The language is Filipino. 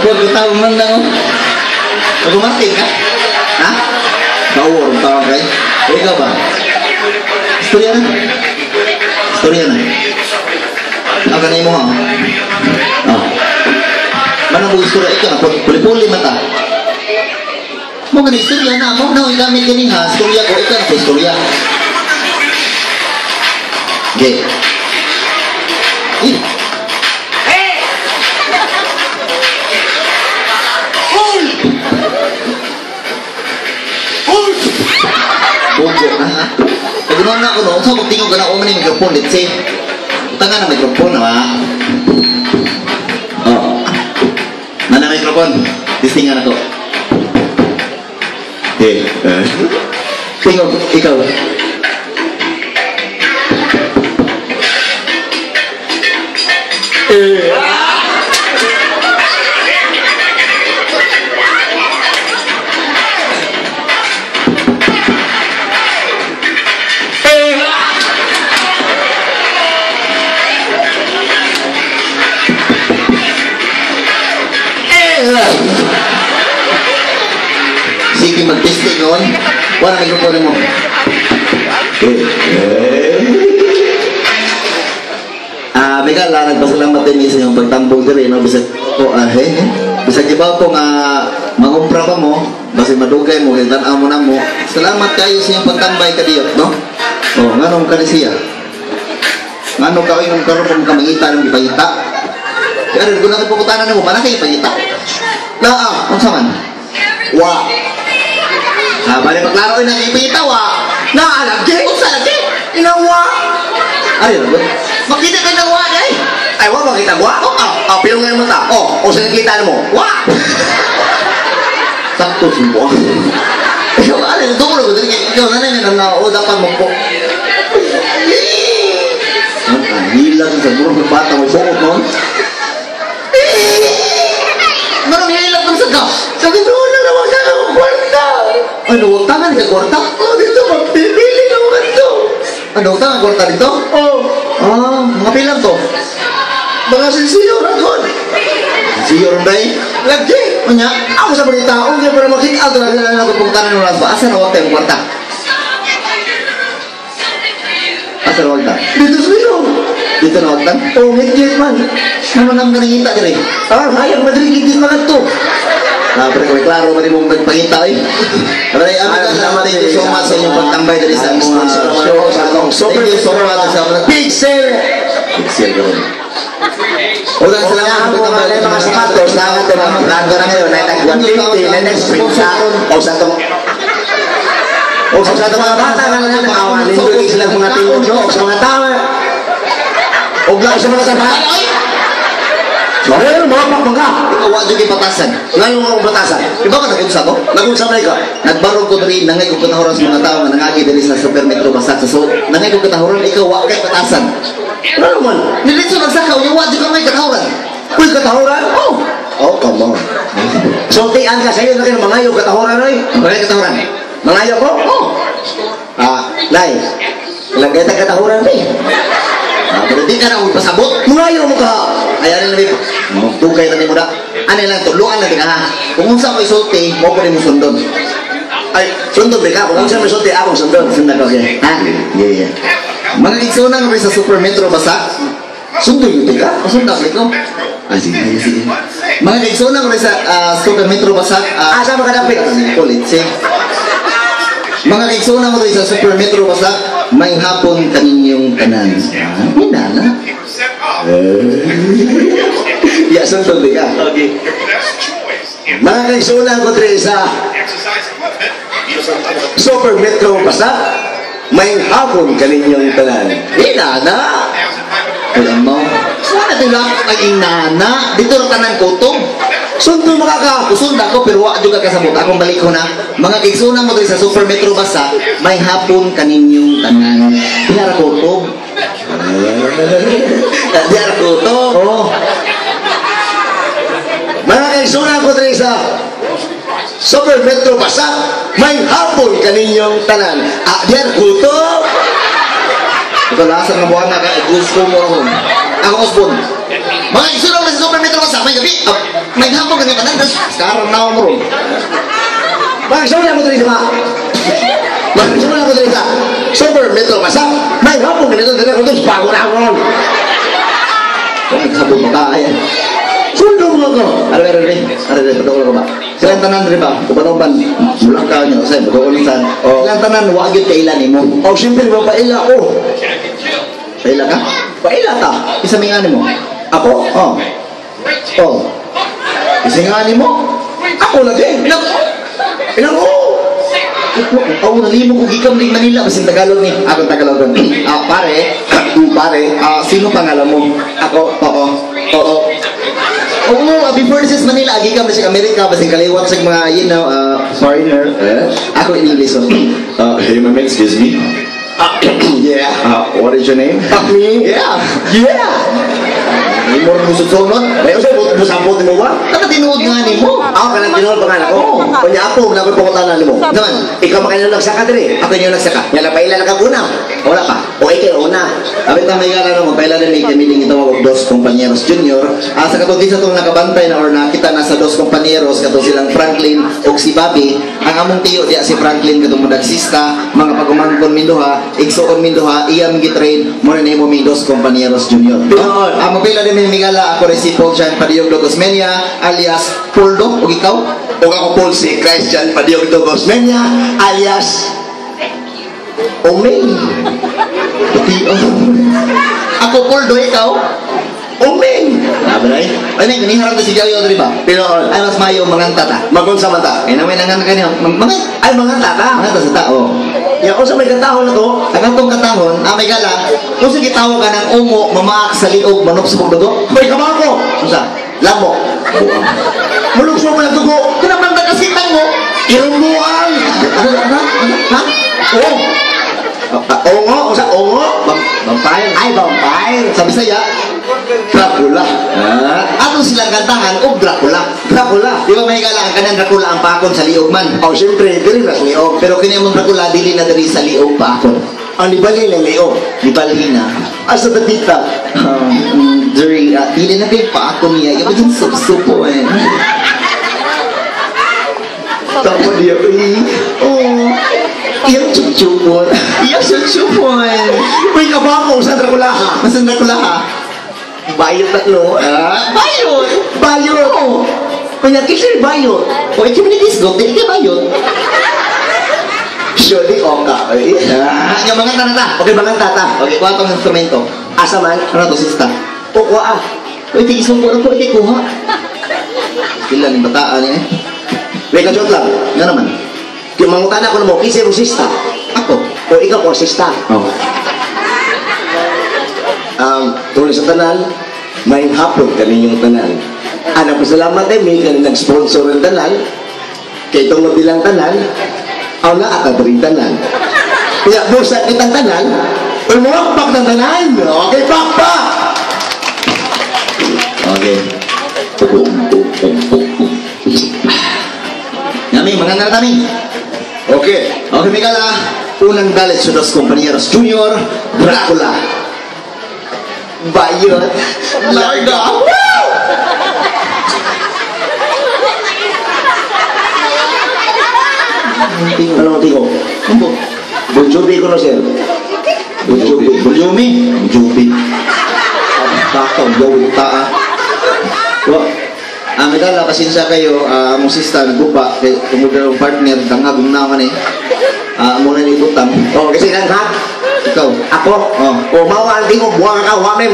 Pagkatawag man lang oh. Pag-umarting ka? Ha? Bawor, tawag kayo? Ikaw ba? Istorya na? Istorya na? Ang kanay mo ha? Oh. Manang mo istorya? Ikaw na, puli-puli mata. Mo ka na istorya na mo? Na, ilamit ganing ha? Istorya ko, ikaw na po istorya. Okay. Bugo na ha? Pag-unahan na ako noon, so magtingog ka na, umani mikrofon, let's say. Tanga na mikrofon na ha? Oh. Mana mikrofon? Distingan ako. Okay. Tingog, ikaw. Sige, mag-testing noon. Wala mikrofon mo. Mika, nagpasalamat din sa iyong pagtambong diri, no? Bisag ko, bisag ibaw ko nga mangumpra pa mo, basi madugay mo, kaya mo na mo. Salamat kayo sa iyong pagtambay ka diyot, no? O, nga nung ka siya? Nga nung ka yung karoon ka mangita ng ipagita? Kaya rin, kung nakipukutanan mo, mana kayo ipagita? Kung saan? Wa! Bali maglaro na ipagita, wa! Naalagi! Kung saan lagi? Inawa! Ay, makita ka ng wa, day! Ay, wa, makita wa? Pilong nga yung mata. O saan nakita mo? Wa! Sakto sumbo. Ikaw, ano, doon ko na, ikaw na nga na dapat mo po. Hilang sa burong ng bata mo, suot noon. Marang hilang kang saga. Sabi doon lang naman sa kwarta. Ano, huwag tangan ka kwarta? Dito, magpipili na mga ito. Ano, huwag tangan kwarta dito? Mga pilang to? Mga sinsiyor ako. Sinsiyor ba eh? Lagi. Manya, ako sa mga tao, hindi pa na makita. Ito na nagpupungtanan ng las ba? Asa na huwag tayong kwarta? Asa na huwag ta? Dito sa iyo. Dito na huwag ta? Hit man. Naman ang nanangita ka rin. Hayang madrigid din mga ito. Pero kung klaro ba rin mong magpangita eh. Maraming salamat, thank you so much sa inyong pagtambay dari sa mga show. Thank you so much sa mga Pixel! Pixel ka rin. Ulang salamat po mga mga sapatos. Salamat po mga vlogger na ngayon. Na-150 na next spring sa sa itong mga bata na nanakawan. Lindugin sila mga tingin nyo. Sa mga tawa. Huwag lang sa mga sapatos. Sorry, mga ka. Ikaw juga patasan. Ngayon mo patasan. Di ba ka nag-unsa ko? Nag-unsa na ikaw. Nagbarog ko rin, nangay ko katahuran sa mga tao na nangagi dali sa Super Metro Basat sa Sud. Nangay ko katahuran, ikaw wak kay patasan. Ano naman? Nilitso nagsakaw, yung wak juga may katahuran. Uy, katahuran? Oh, come on. Sultian ka sa'yo, nakin mangayo katahuran ay. Mangayo katahuran? Mangayo ko? Nay. Ilang kaya katahuran ba eh? Pero di ka na pasabot. Mangayo mo ka. Ayan na namin. Tugay na ni mo na. Ano lang, tuluan na din ha. Kung unsa mo isulti, mo ko rin mo sundon. Ay, sundon din ka. Kung unsa mo isulti, akong sundon. Sundon ko, okay? Ha? Yeah. Mga igsunan ko rin sa Super Metro Basat. Sundon yun din ka? Sundon ko. Sige. Mga igsunan ko rin sa Super Metro Basat. Saan ka dapit? Kulit, sige. Mga igsunan ko rin sa Super Metro Basat. May hapon kaninyong tanan. Hinala. Ya, sundon di ka. Okay. Mga kaigsunan ko rin sa Super Metro Basat, may hapon kaninyong tanan. Inana. Alam mo, sana nila maging nana. Dito na tanan kutong. Sundo makakakusunda ko, pero wak juga kasabot. Akong balik ko na. Mga kaigsunan mo rin sa Super Metro Basat, may hapon kaninyong tanan. Diara kutong. Diara kutong. Mga kaigsunan ko rin sa Super Metro Basat, may hapon kaninyong tanan. Diara kutong. Ito lasan ng buwan na ka, gusto mo ako. Ako osbon. Mga kaigsunan ko rin sa Super metro sa may gabi. May hapon ka nga tanan. Sekarang na ako mo. Bakit siya mo dito ba? Bakit siya mo dito ba? Super metro basa. May hapon ka nito. Dala ko ito. Bago na ako ron. Sabon mo ka. Ayan. Sundo mo ako. Are, patuloy ko ba? Silang tanan rin ba? Uban-uban. Mulang ka nyo. Kasi, pagkukulisan. Silang tanan, wagit kailan mo. O, siyempre ba, paila ko. Paila ka? Paila ka. Isa may ngani mo. Ako? Oh. Oh. Isa ngani mo? Ako lagi. Ilang ko. Ako, nalimo ko gikam ng Manila. Basin Tagalog ni. Ako Tagalog. Pare. Sino pangalan mo? Ako. Oo. Before this is Manila, agi ka sa Amerika, basing kaliwat sa mga, foreigner. Ako in English. Hey, my man, excuse me. Yeah. What is your name? Me? Yeah. Hindi mo rin musot-sunod. May usay, musambot mo ba? Nakatinuod nga ni mo. Ako ka lang tinuod pangalan ko. Kunya ako, nakoy pangutanan mo. Naman, ikaw makain nagsaka diri. Ako yung nagsaka. Yan na paila lang ka una. Wala pa. O ikaw una. Abit na may gana naman, paila rin may kamiling itawag dos compañeros junior. Sa katong sa itong nakabantay na or nakita na sa dos compañeros, katong silang Franklin o si Bobby, ang among tiyo diya si Franklin katong madagsista, mga pagumangkon minduha, igsuon minduha, iyam gitrain, muna na mo may dos compañeros junior. Ang mapila rin may migala, ako rin si Paul Jan Padiog Logosmenia, alias Poldo, o ikaw? O ako Paul si Christian Padiog Logosmenia, alias Omeng. Ako Poldo, ikaw? Omeng. Abray. Ay, naniharap na si Jayo dito ba? Pero ay mas mayo mga tata. Magun sa mata. Ay naman nangan kanyo. Mga tata. Mga tata sa tao. Ya ko sa may katahon na to, ang atong katahon, may gala, kung sa gitawo ka ng umo, mamaak sa liog, manok sa pagdugo. May kamako. Sa lamo. Mulugso mo na dugo. Kinaman na kasitang mo. Irumuan. Ha? Oo. Ongo, sa ongo, vampire. Ay, vampire. Sabi saya, Dracula. Atong silang kantahan, Dracula. Di ba may galang ka ng Dracula ang pakon sa liog man? Oh, siyempre, dili na sa liog. Pero kini mong Dracula, dili na diri sa liog pakon. Ang libali ng liog. Libali na. Asa na tita? Diri, dili na kayo pakon niya. Yung maging sup-supo eh. Tama niya, oh. Iyang chup-chupon. Uy, kabako sa Dracula ha. Sa Dracula ha. Bayot tatlo. Bayot. Kanya kisir bayot. O ito minidisgo, dili ka bayot. Surely, oka. Yung mga tata. Okay, mga tata. Okay, kuha itong instrumento. Asa man? Ano to, sista? O, kuha. Uy, tigisong po na po. Ito, kuha. Kailan yung bataan eh. Wait, ka-joke lang. Nga naman. Yung mangutan ako na mo, kisir mo sista. Ako. O ikaw po, sista. Tuloy sa tanan, may hapon kami yung tanan. Anak ko salamat eh, may nag-sponsor ng tanan. Kaya itong mabilang tanan, aw na akadring tanan. Kaya busa kitang tanan, umuakpak ng tanan. Okay, pakpak! Okay. Nami, mga naratami. Okay, Migala, unang galit sa dos compañeros junior, Dracula. Bayot. Larga. Ano ang tiko? Bon Jovi ko na siya. Bon Jovi. Takaw, gawin taa. Migala, pasensya kayo, among sista, nagbupa, kumuda ng partner, dangagong naman eh. Muna ni Butang. Kasi nang ha? Ikaw? Ako? Mawa ang tingog, buwang ka,